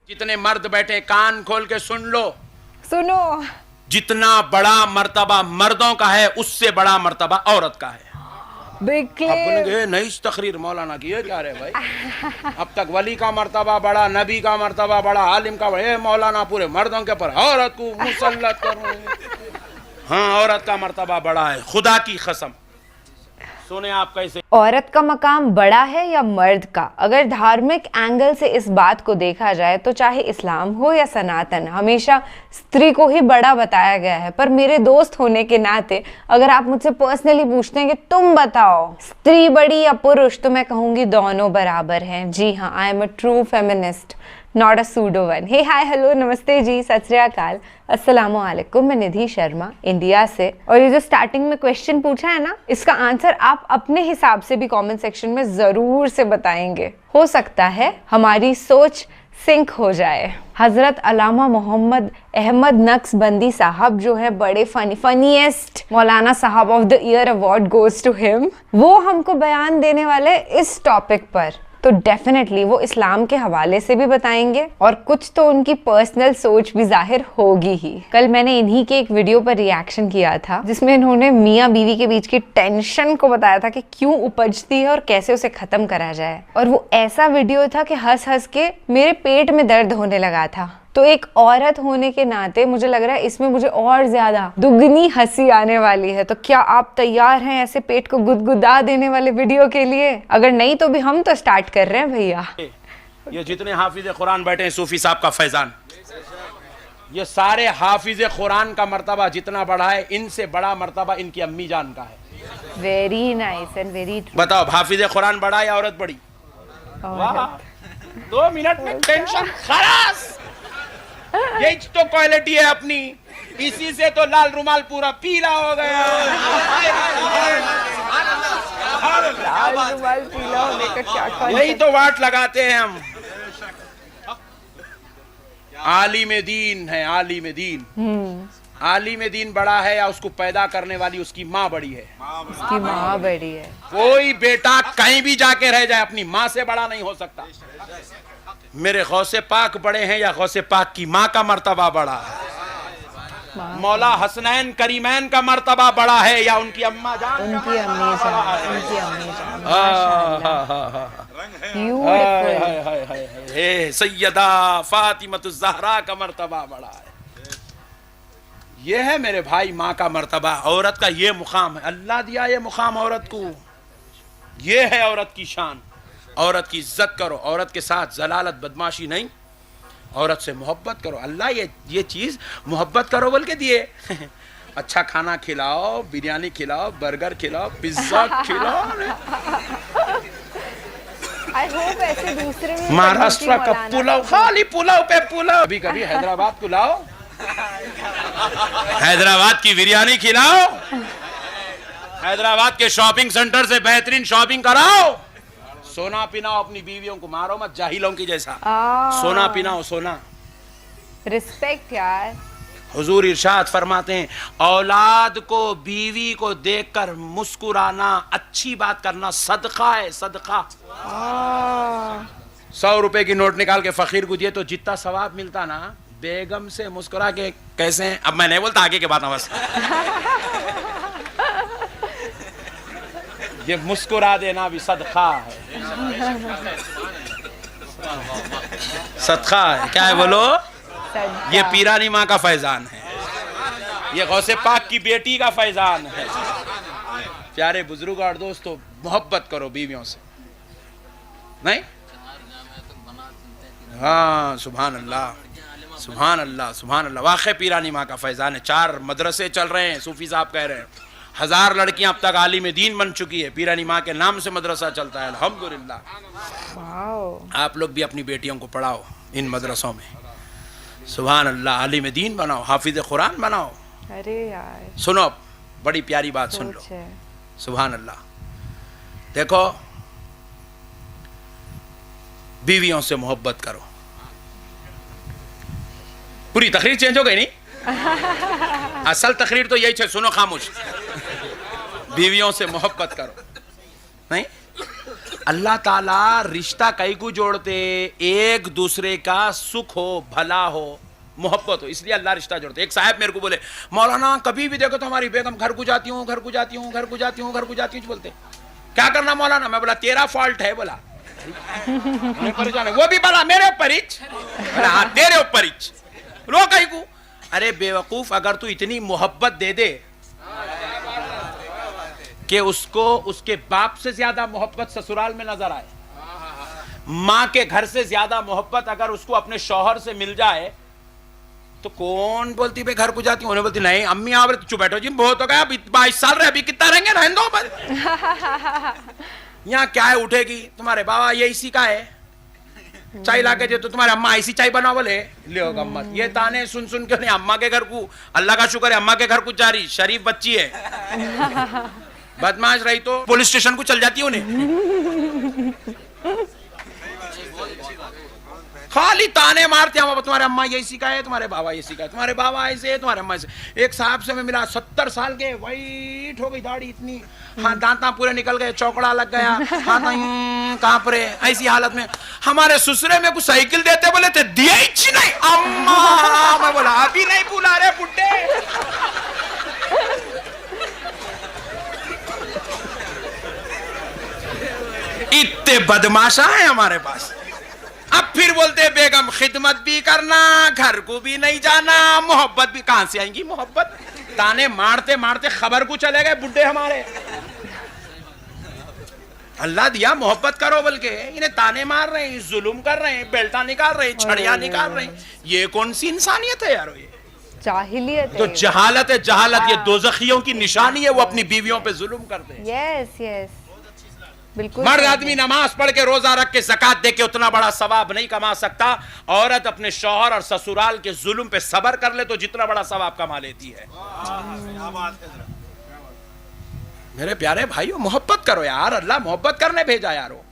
जितने मर्द बैठे कान खोल के सुन लो, सुनो। जितना बड़ा मर्तबा मर्दों का है उससे बड़ा मर्तबा औरत का है। Big claim. नई तकरीर मौलाना की है क्या रे भाई? अब तक वली का मर्तबा बड़ा, नबी का मर्तबा बड़ा, आलिम का बड़ा, मौलाना पूरे मर्दों के ऊपर औरत को मुसल्लत करूं। हाँ, औरत का मर्तबा बड़ा है, खुदा की कसम। सुने आप कैसे? औरत का मकाम बड़ा है या मर्द का? अगर धार्मिक एंगल से इस बात को देखा जाए तो चाहे इस्लाम हो या सनातन, हमेशा स्त्री को ही बड़ा बताया गया है। पर मेरे दोस्त होने के नाते अगर आप मुझसे पर्सनली पूछते हैं कि तुम बताओ स्त्री बड़ी या पुरुष, तो मैं कहूंगी दोनों बराबर हैं। जी हाँ, I am a true feminist, not a pseudo one. Hey hi hello नमस्ते जी, सत श्री अकाल, अस्सलामु अलैकुम। मैं निधि शर्मा इंडिया से। और ये जो स्टार्टिंग में क्वेश्चन पूछा है ना, इसका आंसर आप अपने हिसाब से भी कमेंट सेक्शन में जरूर से बताएंगे। हो सकता है हमारी सोच सिंक हो जाए। हजरत अल्लामा मोहम्मद अहमद नक्शबंदी साहब जो है बड़े फनीएस्ट मौलाना साहब of the year award goes to him. वो हमको बयान देने वाले इस टॉपिक पर, तो डेफिनेटली वो इस्लाम के हवाले से भी बताएंगे और कुछ तो उनकी पर्सनल सोच भी जाहिर होगी ही। कल मैंने इन्हीं के एक वीडियो पर रिएक्शन किया था जिसमें इन्होंने मियाँ बीवी के बीच की टेंशन को बताया था कि क्यों उपजती है और कैसे उसे खत्म करा जाए। और वो ऐसा वीडियो था कि हंस हंस के मेरे पेट में दर्द होने लगा था। तो एक औरत होने के नाते मुझे लग रहा है इसमें मुझे और ज्यादा दुगनी हंसी आने वाली है। तो क्या आप तैयार हैं ऐसे पेट को गुदगुदा देने वाले वीडियो के लिए? अगर नहीं तो भी हम तो स्टार्ट कर रहे हैं भैया। ये जितने हाफिज कुरान बैठे हैं, सूफी साहब का फैजान, ये सारे हाफिज कुरान का मर्तबा जितना बड़ा है, इनसे बड़ा मर्तबा इनकी अम्मी जान का है। Very nice and very true. बताओ, हाफिज कुरान बड़ा या औरत बड़ी? वाह, 2 मिनट में टेंशन खलास। यही तो क्वालिटी है अपनी, इसी से तो लाल रुमाल पूरा पीला हो गया। लाल रुमाल पीला होने का क्या? यही तो वाट लगाते हैं हम। आलिम दीन है, आलिम दीन। आलिम दीन बड़ा है या उसको पैदा करने वाली उसकी माँ बड़ी है? उसकी माँ बड़ी है। कोई बेटा कहीं भी जाके रह जाए अपनी माँ से बड़ा नहीं हो सकता। मेरे गौसे पाक बड़े हैं या गौसे पाक की माँ का मर्तबा बड़ा है? मौला हसनैन करीमैन का मर्तबा बड़ा है या उनकी अम्मा जान? उनकी अम्मी जान, उनकी अम्मी जान। ब्यूटीफुल। सैयदा फातिमतुज़ ज़हरा का मर्तबा बड़ा है। ये है मेरे भाई माँ का मर्तबा। औरत का ये मुकाम है, अल्लाह दिया ये मुकाम औरत को। ये है औरत की शान। औरत की इज्जत करो, औरत के साथ जलालत बदमाशी नहीं, औरत से मोहब्बत करो। अल्लाह ये चीज़ मोहब्बत करो बोल के दिए। अच्छा खाना खिलाओ, बिरयानी खिलाओ, बर्गर खिलाओ, पिज्जा खिलाओ। आई होप ऐसे दूसरे में महाराष्ट्र का पुलाव, खाली पुलाव पे पुलाव। कभी कभी हैदराबाद पुलाव, हैदराबाद की बिरयानी खिलाओ, हैदराबाद के शॉपिंग सेंटर से बेहतरीन शॉपिंग कराओ। सोना पिनाओ अपनी बीवियों को, मारो मत जाहिलों की जैसा। सोना पिनाओ, सोना। रिस्पेक्ट यार। हुजूर इरशाद फरमाते हैं, औलाद को बीवी को देखकर मुस्कुराना, अच्छी बात करना सदका है, सदका। 100 रुपए की नोट निकाल के फकीर को दिए तो जितना सवाब मिलता ना, बेगम से मुस्कुरा के कैसे हैं? अब मैं नहीं बोलता, आगे के बात ना बस। ये मुस्कुरा देना भी सदका है, सदका है। क्या है बोलो? ये पीरानी माँ का फैजान है, ये गौसे पाक की बेटी का फैजान है। प्यारे बुजुर्ग और दोस्तों, मोहब्बत करो बीवियों से, नहीं? हाँ, सुभान अल्लाह, सुभान अल्लाह, सुभान अल्लाह। वाक़ई पीरानी माँ का फैजान है। 4 मदरसे चल रहे हैं, सूफी साहब कह रहे हैं। 1000 लड़कियां अब तक आलिम दीन बन चुकी है। पीरानी माँ के नाम से मदरसा चलता है, अल्हम्दुलिल्लाह। आप लोग भी अपनी बेटियों को पढ़ाओ इन मदरसों में। सुभान अल्लाह, आलिम दीन बनाओ, हाफिज कुरान बनाओ। अरे यार सुनो, बड़ी प्यारी बात सुन लो। सुभान अल्लाह। देखो, बीवियों से मोहब्बत करो। पूरी तकरीर चेंज हो गई नहीं? असल तकरीर तो यही है, सुनो खामोश। बीवियों से मोहब्बत करो, नहीं? अल्लाह ताला रिश्ता कई को जोड़ते, एक दूसरे का सुख हो, भला हो, मोहब्बत हो, इसलिए अल्लाह रिश्ता जोड़ते। एक साहब मेरे को बोले, मौलाना कभी भी देखो तो हमारी बेगम घर को जाती हूँ, घर को जाती हूँ, घर को जाती हूँ, घर को जाती हूँ, बोलते क्या करना मौलाना? मैं बोला तेरा फॉल्ट है, बोला परेशान है, वो भी बोला मेरे ऊपर हिच, बोला हाँ तेरे ऊपर हिच, रो कहीं को। अरे बेवकूफ, अगर तू इतनी मोहब्बत दे दे कि उसको उसके बाप से ज्यादा मोहब्बत ससुराल में नजर आए, माँ के घर से ज्यादा मोहब्बत अगर उसको अपने शौहर से मिल जाए, तो कौन बोलती भाई घर को जाती हूँ? उन्हें बोलती नहीं अम्मी आप चुप बैठो जी, बहुत हो गया, अभी 22 साल रहे, अभी कितना रहेंगे, रहने दो। यहाँ क्या है, उठेगी तुम्हारे बाबा ये इसी का है, चाय ला के दे तो तुम्हारे अम्मा ऐसी चाय बनाओ, बोले ले होगा अम्मा। ये ताने सुन सुन के नहीं, अम्मा के घर को, अल्लाह का शुक्र है अम्मा के घर को जा रही, शरीफ बच्ची है, बदमाश रही तो पुलिस स्टेशन को चल जाती उन्हें। खाली ताने मारते हैं, तुम्हारे अम्मा ये सिखाए है, तुम्हारे बाबा ये सिखाए, तुम्हारे बाबा ऐसे है, तुम्हारे अम्मा ऐसे। एक साहब से मैं मिला, 70 साल के, वाइट हो गई दाढ़ी इतनी, हाँ दांता पूरे निकल गए, चौकड़ा लग गया, हाँ कहाँ पर ऐसी हालत में। हमारे ससुरे में कुछ साइकिल देते, बोले थे दिया ही नहीं अम्मा। मैं बोला अभी नहीं बुला रहे बुड्ढे। इतने बदमाशा है हमारे पास। अब फिर बोलते बेगम खिदमत भी करना, घर को भी नहीं जाना, मोहब्बत भी कहां से आएंगी मोहब्बत? ताने मारते मारते खबर को चले गए बुड्ढे हमारे। अल्लाह दिया मोहब्बत करो, बल्कि इन्हें ताने मार रहे हैं, जुल्म कर रहे हैं, बेल्टा निकाल रहे हैं, छड़ियां निकाल रहे हैं। ये कौन सी इंसानियत है यारो? ये जाहिलियत है। तो जहालत है, जहालत। ये दोज़खियों की निशानी है, वो अपनी बीवियों पे जुल्म करते हैं। यस यस, बिल्कुल। मर्द आदमी नमाज पढ़ के, रोजा रख के, ज़कात दे के उतना बड़ा सवाब नहीं कमा सकता। औरत अपने शौहर और ससुराल के जुल्म पे सबर कर ले तो जितना बड़ा सवाब कमा लेती है। मेरे प्यारे भाइयों, मोहब्बत करो यार, अल्लाह मोहब्बत करने भेजा यारो।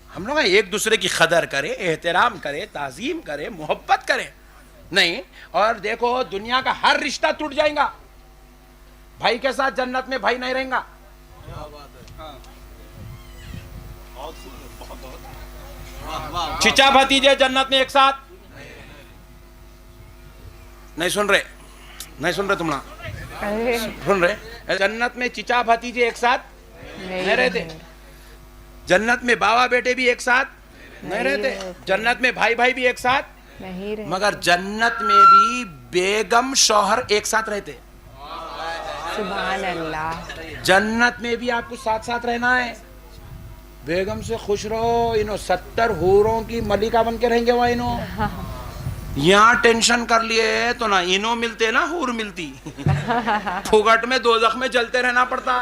हम लोग एक दूसरे की कदर करें, एहतराम करें, ताजीम करें, मोहब्बत करें, नहीं। और देखो दुनिया का हर रिश्ता टूट जाएगा, भाई के साथ जन्नत में भाई नहीं रहेगा। चिचा भतीजे जन्नत में एक साथ नहीं सुन रहे, नहीं सुन रहे तुम ना, सुन रहे? जन्नत में चिचा भतीजे एक साथ नहीं रहते, जन्नत में बाबा बेटे भी एक साथ नहीं रहते, जन्नत में भाई भाई भी एक साथ नहीं रहते, मगर जन्नत में भी बेगम शौहर एक साथ रहते। सुभान अल्लाह। जन्नत में भी आपको साथ साथ रहना है, बेगम से खुश रहो। इनो 70 हूरों की मलिका बन के रहेंगे वहाँ। इनो यहाँ टेंशन कर लिए तो ना इनो मिलते ना हूर मिलती। फुगट में दोज़ख में जलते रहना पड़ता।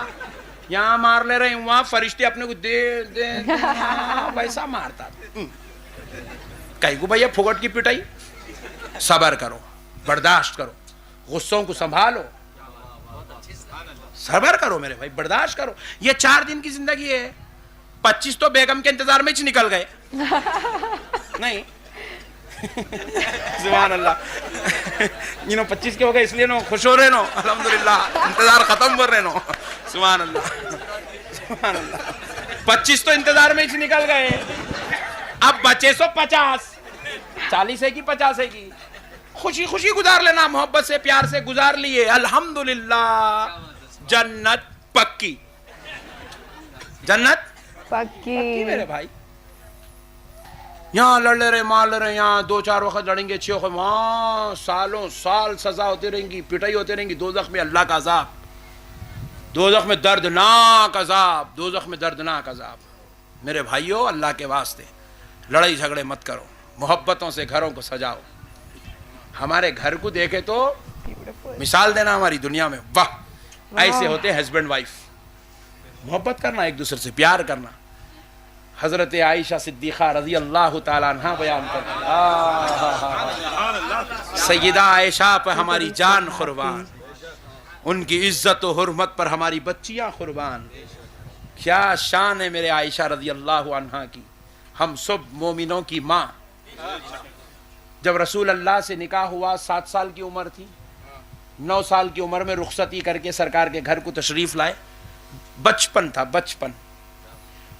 यहाँ मार ले रहे, वहाँ फरिश्ते अपने को दे दे, दे वैसा मारता। कहीं को भैया फुगट की पिटाई। सबर करो, बर्दाश्त करो, गुस्सों को संभालो, सबर करो मेरे भाई, बर्दाश्त करो। ये 4 दिन की जिंदगी है। 25 तो बेगम के इंतजार में ही निकल गए। नहीं सुभान अल्लाह। 25 के हो गए इसलिए नो खुश हो रहे नो, अल्हम्दुलिल्लाह, इंतजार खत्म कर रहे नो। सुभान अल्लाह, सुभान अल्लाह। 25 तो इंतजार में ही निकल गए, अब बचे 50, 40 है कि 50 है की। खुशी खुशी गुजार लेना, मोहब्बत से प्यार से गुजार लिए, अल्हम्दुलिल्लाह, जन्नत पक्की, जन्नत पक्की मेरे भाई। यहाँ लड़ ले रहे, मार ले रहे, यहाँ 2-4 वक्त लड़ेंगे, 6 वक्त, वहाँ सालों साल सजा होती रहेंगी, पिटाई होती रहेंगी। दोज़ख में अल्लाह का अज़ाब, दोज़ख में दर्दनाक अज़ाब, दोज़ख में दर्दनाक अज़ाब। मेरे भाइयों, अल्लाह के वास्ते लड़ाई झगड़े मत करो, मोहब्बतों से घरों को सजाओ। हमारे घर को देखे तो मिसाल देना हमारी दुनिया में, वाह ऐसे होते हस्बैंड वाइफ। मोहब्बत करना, एक दूसरे से प्यार करना। हजरत आयशा सिद्दीक़ा रज़ी अल्लाह ताला अन्हा बयान करती, सैयदा आयशा पर हमारी जान कुर्बान, उनकी इज्जत और हुर्मत पर हमारी बच्चियां कुर्बान। क्या शान है मेरे आयशा रज़ी अल्लाह अन्हा की, हम सब मोमिनों की माँ। जब रसूल अल्लाह से निकाह हुआ, 7 साल की उम्र थी। 9 साल की उम्र में रुखसती करके सरकार के घर को तशरीफ लाए। बचपन था, बचपन।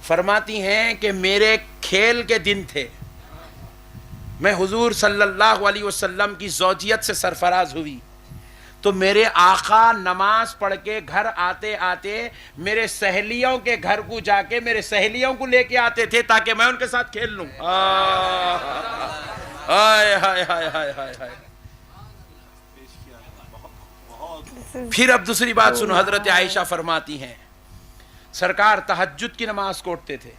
फरमाती हैं कि मेरे खेल के दिन थे, मैं हुजूर सल्लल्लाहु अलैहि वसल्लम की ज़ौजियत से सरफराज हुई, तो मेरे आका नमाज पढ़ के घर आते आते मेरे सहेलियों के घर को जाके मेरे सहेलियों को लेके आते थे ताकि मैं उनके साथ खेल लूं। हाय हाय हाय हाय हाय हाय। फिर अब दूसरी बात सुनो, हजरत आयशा फरमाती हैं सरकार तहज्जुद की नमाज कोटते थे,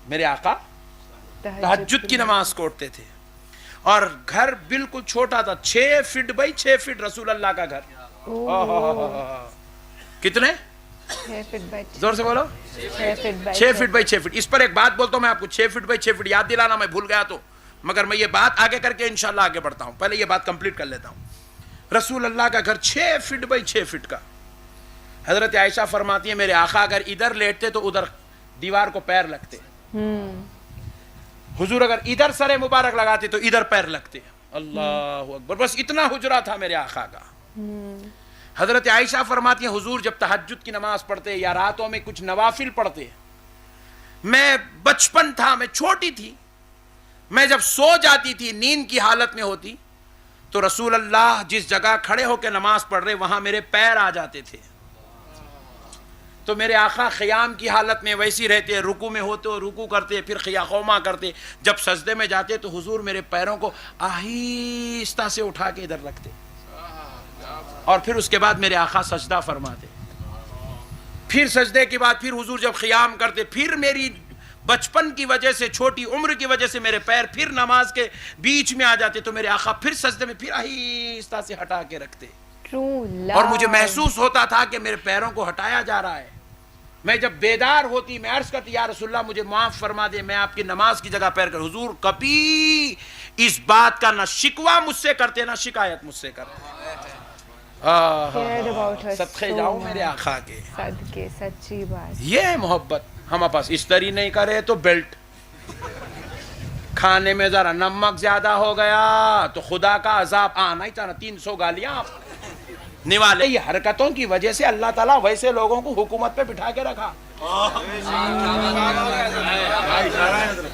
मेरे आका तहज्जुद की नमाज कोटते थे, और घर बिल्कुल छोटा था, 6 फीट बाई 6 फीट रसूल अल्लाह का घर। कितने? 6 फीट बाई जोर से बोलो। 6 फीट बाई 6 फीट। इस पर एक बात बोलता हूं मैं आपको, 6 फीट बाई 6 फीट याद दिलाना, मैं भूल गया तो, मगर मैं ये बात आगे करके इंशाल्लाह आगे बढ़ता हूं, पहले ये बात कंप्लीट कर लेता हूं। रसूल अल्लाह का घर 6 फीट बाई 6 फीट का। हजरत आयशा फरमाती है मेरे आका अगर इधर लेटते तो उधर दीवार को पैर लगते, हुजूर अगर इधर सरे मुबारक लगाते तो इधर पैर लगते। अल्लाह अकबर। बस इतना हुजरा था मेरे आका का। हजरत आयशा फरमाती है हुजूर जब तहज्जुद की नमाज पढ़ते या रातों में कुछ नवाफिल पढ़ते, मैं बचपन था, मैं छोटी थी, मैं जब सो जाती थी नींद की हालत में होती तो रसूल अल्लाह जिस जगह खड़े होकर नमाज पढ़ रहे वहां मेरे पैर आ जाते थे, तो मेरे आका ख़याम की हालत में वैसी रहते, रुकू में होते रुकू करते, फिर ख़ियाखौमा करते, जब सजदे में जाते तो हुजूर मेरे पैरों को आहिस्ता से उठा के इधर रखते, और फिर उसके बाद मेरे आका सजदा फरमाते, फिर सजदे के बाद फिर हुजूर जब ख़ियाम करते, फिर मेरी बचपन की वजह से, छोटी उम्र की वजह से मेरे पैर फिर नमाज के बीच में आ जाते, तो मेरे आका फिर सजदे में फिर आहिस्ता से हटा के रखते, और मुझे महसूस होता था कि मेरे पैरों को हटाया जा रहा है। मैं जब बेदार होती मैं अर्ज करती या रसूलल्लाह मुझे माफ फरमा दे, मैं आपकी नमाज की जगह पैर कर। हुजूर कभी इस बात का ना शिकवा मुझसे करते ना शिकायत मुझसे करते। सदके जाऊं मेरे आका के, सदके, सच्ची बात। ये है मोहब्बत। हमारे पास इस्तरी नहीं करे तो बेल्ट, खाने में जरा नमक ज्यादा हो गया तो खुदा का अजाब आना ही था, 300 गालियां आप निवाले। ये हरकतों की वजह से अल्लाह ताला वैसे लोगों को हुकूमत पे बिठा के रखा।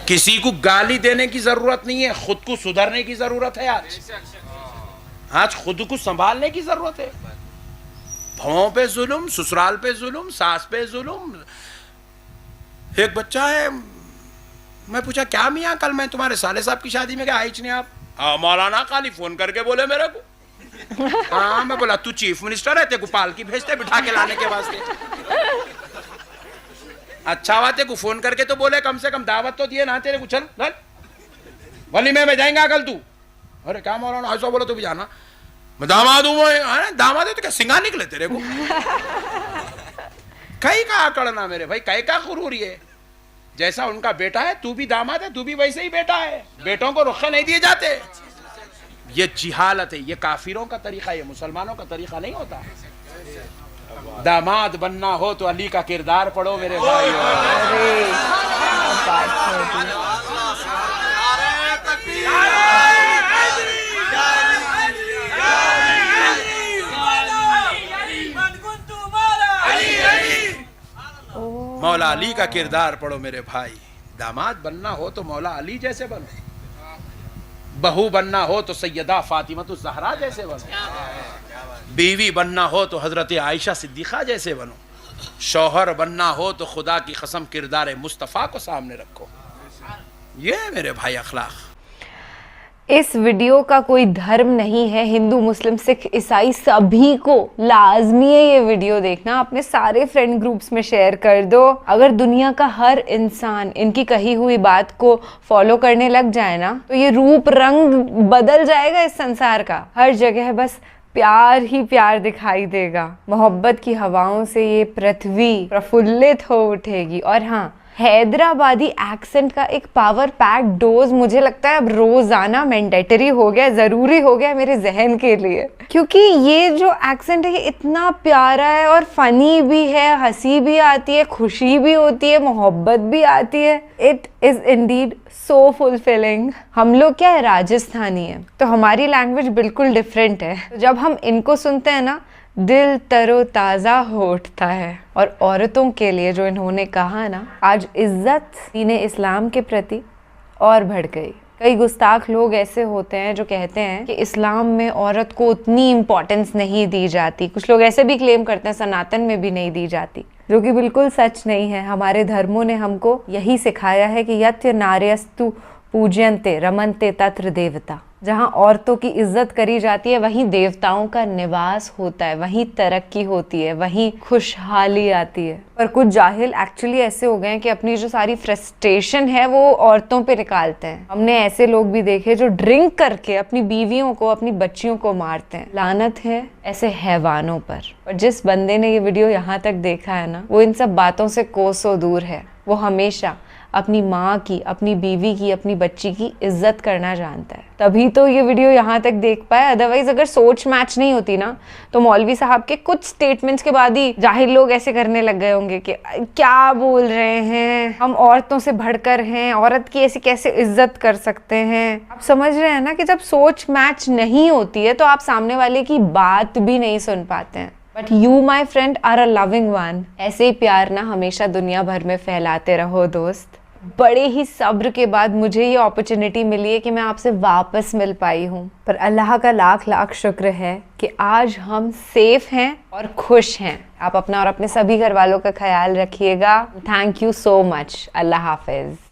किसी को गाली देने की जरूरत नहीं है, खुद को सुधरने की जरूरत है। आज खुद को संभालने की जरूरत है। भावों पे जुल्म, ससुराल पे जुल्म, सास पे जुल्म। एक बच्चा है, मैं पूछा क्या मियाँ कल मैं तुम्हारे साले साहब की शादी में गया, आई नहीं आप? मौलाना खाली फोन करके बोले मेरे को। हाँ, मैं बोला तू चीफ मिनिस्टर है, तेरे को पालकी भेजते बिठा के लाने के वास्ते। अच्छा बात है को फोन करके तो बोले कम से कम दावत तो दिए ना तेरे को, चल वलीमे में जाएंगा कल तू। अरे क्या मौलाना ऐसा बोलो तो भी जाना, मैं दामाद हूँ। दामाद है तो क्या सिंगा निकले तेरे को? कई का आकड़ना मेरे भाई, कई का गुरूरी है। जैसा उनका बेटा है तू भी दामाद है, तू भी वैसे ही बेटा है। बेटों को रुखे नहीं दिए जाते। ये जिहालत है, ये काफिरों का तरीका, ये मुसलमानों का तरीका नहीं होता। दामाद बनना हो तो अली का किरदार पढ़ो मेरे भाई। मौला अली का किरदार पढ़ो मेरे भाई। दामाद बनना हो तो मौला अली जैसे बनो, बहू बनना हो तो सैयदा फातिमा ज़हरा जैसे बनो, बीवी बनना हो तो हजरत आयशा सिद्दीक़ा जैसे बनो, शौहर बनना हो तो खुदा की कसम किरदार मुस्तफ़ा को सामने रखो। ये मेरे भाई अखलाक। इस वीडियो का कोई धर्म नहीं है, हिंदू मुस्लिम सिख ईसाई सभी को लाजमी है ये वीडियो देखना। अपने सारे फ्रेंड ग्रुप्स में शेयर कर दो। अगर दुनिया का हर इंसान इनकी कही हुई बात को फॉलो करने लग जाए ना तो ये रूप रंग बदल जाएगा इस संसार का। हर जगह बस प्यार ही प्यार दिखाई देगा। मोहब्बत की हवाओं से ये पृथ्वी प्रफुल्लित हो उठेगी। और हाँ, हैदराबादी एक्सेंट का एक पावर पैक डोज मुझे लगता है अब रोजाना मैंडेटरी हो गया, जरूरी हो गया मेरे जहन के लिए, क्योंकि ये जो एक्सेंट है ये इतना प्यारा है और फनी भी है, हंसी भी आती है, खुशी भी होती है, मोहब्बत भी आती है। It is Indeed so fulfilling. हम लोग क्या है, राजस्थानी है, तो हमारी लैंग्वेज बिल्कुल डिफरेंट है। तो जब हम इनको सुनते हैं ना, दिल तरोताज़ा हो उठता है। और औरतों के लिए जो इन्होंने कहा ना, आज इज्जत दीन इस्लाम के प्रति और बढ़ गई। कई गुस्ताख लोग ऐसे होते हैं जो कहते हैं कि इस्लाम में औरत को उतनी इम्पोर्टेंस नहीं दी जाती। कुछ लोग ऐसे भी क्लेम करते हैं सनातन में भी नहीं दी जाती, जो कि बिल्कुल सच नहीं है। हमारे धर्मों ने हमको यही सिखाया है कि यत्य नार्यस्तु पूज्यन्ते रमन्ते तत्र देवता। जहाँ औरतों की इज्जत करी जाती है वहीं देवताओं का निवास होता है, वहीं तरक्की होती है, वहीं खुशहाली आती है। पर कुछ जाहिल एक्चुअली ऐसे हो गए हैं कि अपनी जो सारी फ्रस्ट्रेशन है वो औरतों पे निकालते हैं। हमने ऐसे लोग भी देखे जो ड्रिंक करके अपनी बीवियों को, अपनी बच्चियों को मारते हैं। लानत है ऐसे हैवानों पर। और जिस बंदे ने ये वीडियो यहाँ तक देखा है ना, वो इन सब बातों से कोसों दूर है। वो हमेशा अपनी माँ की, अपनी बीवी की, अपनी बच्ची की इज्जत करना जानता है। तभी तो ये वीडियो यहाँ तक देख पाए। अदरवाइज अगर सोच मैच नहीं होती ना, तो मौलवी साहब के कुछ स्टेटमेंट्स के बाद ही जाहिल लोग ऐसे करने लग गए होंगे कि क्या बोल रहे हैं, हम औरतों से बढ़कर हैं, औरत की ऐसी कैसे इज्जत कर सकते हैं। आप समझ रहे हैं ना कि जब सोच मैच नहीं होती है तो आप सामने वाले की बात भी नहीं सुन पाते हैं। But you my friend are a loving one. ऐसे ही प्यार ना हमेशा दुनिया भर में फैलाते रहो दोस्त। बड़े ही सब्र के बाद मुझे ये अपॉर्चुनिटी मिली है कि मैं आपसे वापस मिल पाई हूँ। पर अल्लाह का लाख लाख शुक्र है कि आज हम सेफ हैं और खुश हैं। आप अपना और अपने सभी घर वालों का ख्याल रखिएगा। Thank you so much. Allah Hafiz.